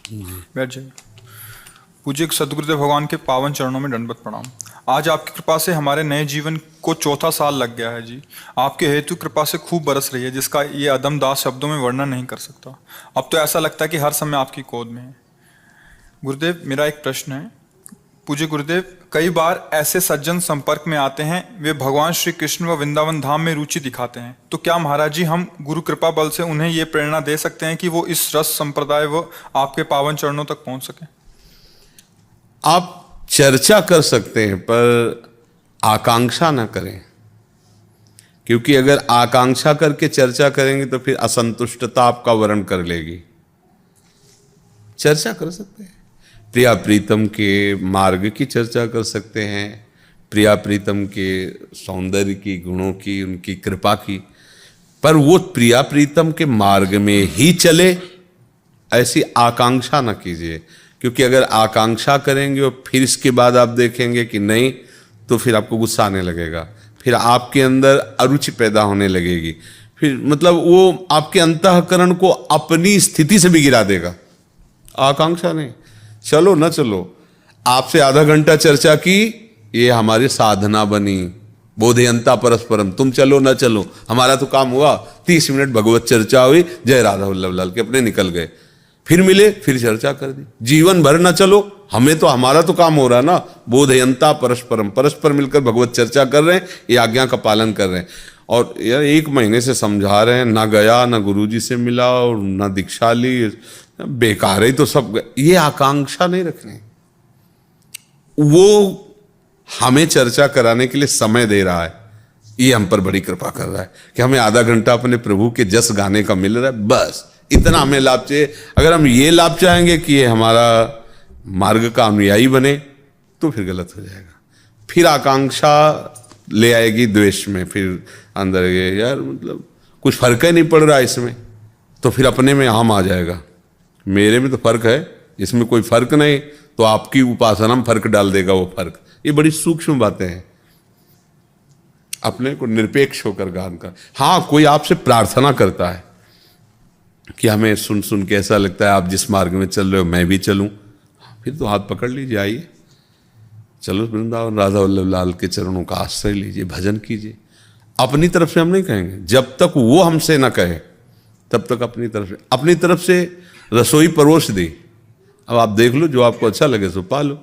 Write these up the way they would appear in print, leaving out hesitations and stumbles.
बैठ जाइए। पूज्य सद्गुरुदेव भगवान के पावन चरणों में दंडवत प्रणाम। आज आपकी कृपा से हमारे नए जीवन को चौथा साल लग गया है जी। आपके हेतु कृपा से खूब बरस रही है, जिसका ये अदम दास शब्दों में वर्णन नहीं कर सकता। अब तो ऐसा लगता है कि हर समय आपकी गोद में है। गुरुदेव, मेरा एक प्रश्न है। पूज्य गुरुदेव, कई बार ऐसे सज्जन संपर्क में आते हैं, वे भगवान श्री कृष्ण व वृंदावन धाम में रुचि दिखाते हैं, तो क्या महाराज जी हम गुरु कृपा बल से उन्हें ये प्रेरणा दे सकते हैं कि वो इस रस संप्रदाय व आपके पावन चरणों तक पहुंच सके? आप चर्चा कर सकते हैं पर आकांक्षा ना करें, क्योंकि अगर आकांक्षा करके चर्चा करेंगे तो फिर असंतुष्टता आपका वर्ण कर लेगी। चर्चा कर सकते हैं, प्रिया प्रीतम के मार्ग की चर्चा कर सकते हैं, प्रिया प्रीतम के सौंदर्य की, गुणों की, उनकी कृपा की, पर वो प्रिया प्रीतम के मार्ग में ही चले ऐसी आकांक्षा ना कीजिए। क्योंकि अगर आकांक्षा करेंगे और फिर इसके बाद आप देखेंगे कि नहीं, तो फिर आपको गुस्सा आने लगेगा, फिर आपके अंदर अरुचि पैदा होने लगेगी, फिर मतलब वो आपके अंतःकरण को अपनी स्थिति से भी गिरा देगा। आकांक्षा नहीं, चलो ना चलो, आपसे आधा घंटा चर्चा की, ये हमारी साधना बनी, बोधयंता परस्परम, तुम चलो ना चलो, हमारा तो काम हुआ। 30 मिनट भगवत चर्चा हुई, जय राधा वल्लभ लाल के, अपने निकल गए। फिर मिले, फिर चर्चा कर दी। जीवन भर ना चलो, हमें तो, हमारा तो काम हो रहा ना, बोधयंता परस्परम, परस्पर मिलकर भगवत चर्चा कर रहे हैं, ये आज्ञा का पालन कर रहे हैं। और यार 1 महीने से समझा रहे हैं, ना गया, ना गुरुजी से मिला और ना दीक्षा ली, बेकार है तो सब। ये आकांक्षा नहीं रखनी। वो हमें चर्चा कराने के लिए समय दे रहा है, ये हम पर बड़ी कृपा कर रहा है कि हमें आधा घंटा अपने प्रभु के जस गाने का मिल रहा है, बस इतना हमें लाभ चाहिए। अगर हम ये लाभ चाहेंगे कि ये हमारा मार्ग का अनुयायी बने, तो फिर गलत हो जाएगा। फिर आकांक्षा ले आएगी द्वेष में, फिर अंदर ये यार मतलब कुछ फर्क ही नहीं पड़ रहा इसमें, तो फिर अपने में हम आ जाएगा, मेरे में तो फर्क है, इसमें कोई फर्क नहीं, तो आपकी उपासना में फर्क डाल देगा वो फर्क। ये बड़ी सूक्ष्म बातें हैं, अपने को निरपेक्ष होकर गान कर। हाँ, कोई आपसे प्रार्थना करता है कि हमें सुन सुन के ऐसा लगता है आप जिस मार्ग में चल रहे हो मैं भी चलूं, फिर तो हाथ पकड़ लीजिए, आइए चलो वृंदावन राधा वल्लभ लाल के चरणों का आश्रय लीजिए, भजन कीजिए। अपनी तरफ से हम नहीं कहेंगे, जब तक वो हमसे ना कहे तब तक अपनी तरफ से रसोई परोस दी। अब आप देख लो, जो आपको अच्छा लगे सो पा लो,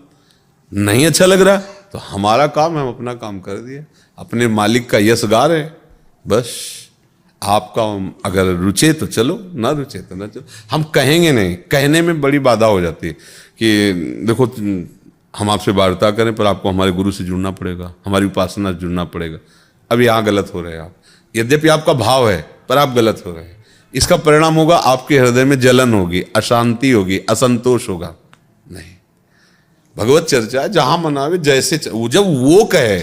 नहीं अच्छा लग रहा तो हमारा काम है, हम अपना काम कर दिए, अपने मालिक का यश गा रहे हैं, बस। आपका अगर रुचे तो चलो, ना रुचे तो ना चलो। हम कहेंगे नहीं, कहने में बड़ी बाधा हो जाती है कि देखो हम आपसे वार्ता करें पर आपको हमारे गुरु से जुड़ना पड़ेगा, हमारी उपासना से जुड़ना पड़ेगा। अब यहाँ गलत हो रहे हैं आप, यद्यपि आपका भाव है पर आप गलत हो रहे हैं। इसका परिणाम होगा आपके हृदय में जलन होगी, अशांति होगी, असंतोष होगा। नहीं, भगवत चर्चा जहां मनावे, जैसे जब वो कहे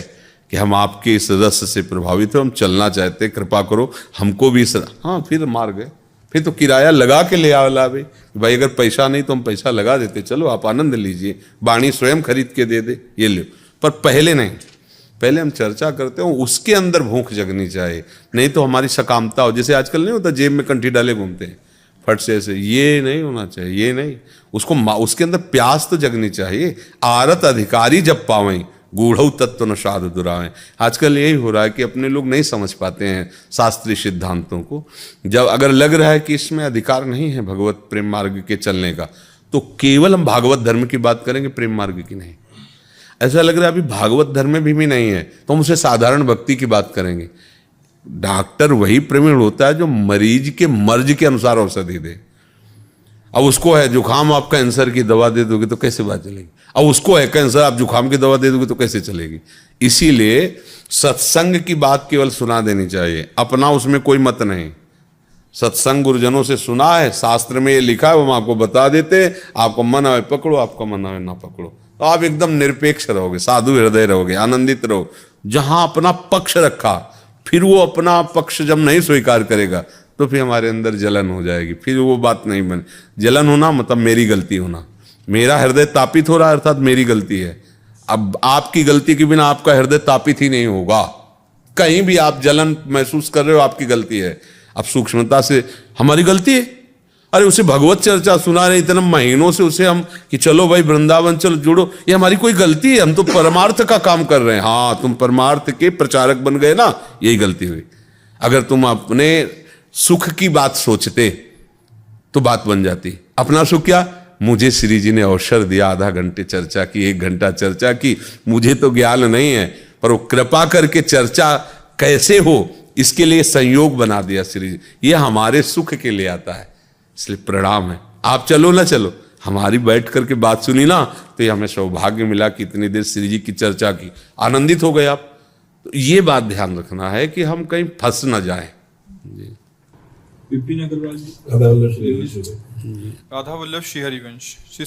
कि हम आपके इस रस से प्रभावित हो, हम चलना चाहते हैं, कृपा करो हमको भी हाँ, फिर मार्ग है। फिर तो किराया लगा के ले आला भाई, अगर पैसा नहीं तो हम पैसा लगा देते, चलो आप आनंद लीजिए, वाणी स्वयं खरीद के दे दे, ये लो। पर पहले नहीं, पहले हम चर्चा करते हो, उसके अंदर भूख जगनी चाहिए, नहीं तो हमारी सकामता हो। जैसे आजकल नहीं होता, जेब में कंठी डाले घूमते हैं फट से ऐसे, ये नहीं होना चाहिए, ये नहीं। उसको उसके अंदर प्यास तो जगनी चाहिए। आरत अधिकारी जब पावें, गूढ़ तत्व न साध दुरावें। आजकल यही हो रहा है कि अपने लोग नहीं समझ पाते हैं शास्त्रीय सिद्धांतों को। जब अगर लग रहा है कि इसमें अधिकार नहीं है भगवत प्रेम मार्ग के चलने का, तो केवल हम भागवत धर्म की बात करेंगे, प्रेम मार्ग की नहीं। ऐसा लग रहा है अभी भागवत धर्म में भी नहीं है, तो हम उसे साधारण भक्ति की बात करेंगे। डॉक्टर वही प्रवीण होता है जो मरीज के मर्ज के अनुसार औषधि दे। अब उसको है जुकाम, आप कैंसर की दवा दे दोगे तो कैसे बात चलेगी? अब उसको है कैंसर, आप जुकाम की दवा दे दोगे तो कैसे चलेगी? इसीलिए सत्संग की बात केवल सुना देनी चाहिए, अपना उसमें कोई मत नहीं। सत्संग गुरुजनों से सुना है, शास्त्र में ये लिखा है, वो हम आपको बता देते हैं। आपको मन आवे पकड़ो, आपका मन आवे ना पकड़ो, तो आप एकदम निरपेक्ष रहोगे, साधु हृदय रहोगे, आनंदित रहो। जहां अपना पक्ष रखा, फिर वो अपना पक्ष जब नहीं स्वीकार करेगा तो फिर हमारे अंदर जलन हो जाएगी, फिर वो बात नहीं बने। जलन होना मतलब मेरी गलती होना, मेरा हृदय तापित हो रहा है अर्थात मेरी गलती है। अब आपकी गलती के बिना आपका हृदय तापित ही नहीं होगा। कहीं भी आप जलन महसूस कर रहे हो, आपकी गलती है। अब सूक्ष्मता से, हमारी गलती है, अरे उसे भगवत चर्चा सुना रहे इतने महीनों से उसे हम कि चलो भाई वृंदावन चलो जुड़ो, ये हमारी कोई गलती है? हम तो परमार्थ का काम कर रहे हैं। हाँ, तुम परमार्थ के प्रचारक बन गए ना, यही गलती हुई। अगर तुम अपने सुख की बात सोचते तो बात बन जाती। अपना सुख क्या? मुझे श्री जी ने अवसर दिया, आधा घंटे चर्चा की, 1 घंटा चर्चा की, मुझे तो ज्ञान नहीं है, पर वो कृपा करके चर्चा कैसे हो इसके लिए संयोग बना दिया श्री जी। ये हमारे सुख के लिए आता है, इसलिए प्रणाम है। आप चलो ना चलो, हमारी बैठ करके बात सुनी ना, तो ये हमें सौभाग्य मिला कि इतनी देर श्री जी की चर्चा की, आनंदित हो गए आप। तो ये बात ध्यान रखना है कि हम कहीं फंस ना जाएं। विपिन अग्रवाल जी, राधा वल्लभ श्री हरिवंश। राधा वल्लभ श्री हरिवंश, श्री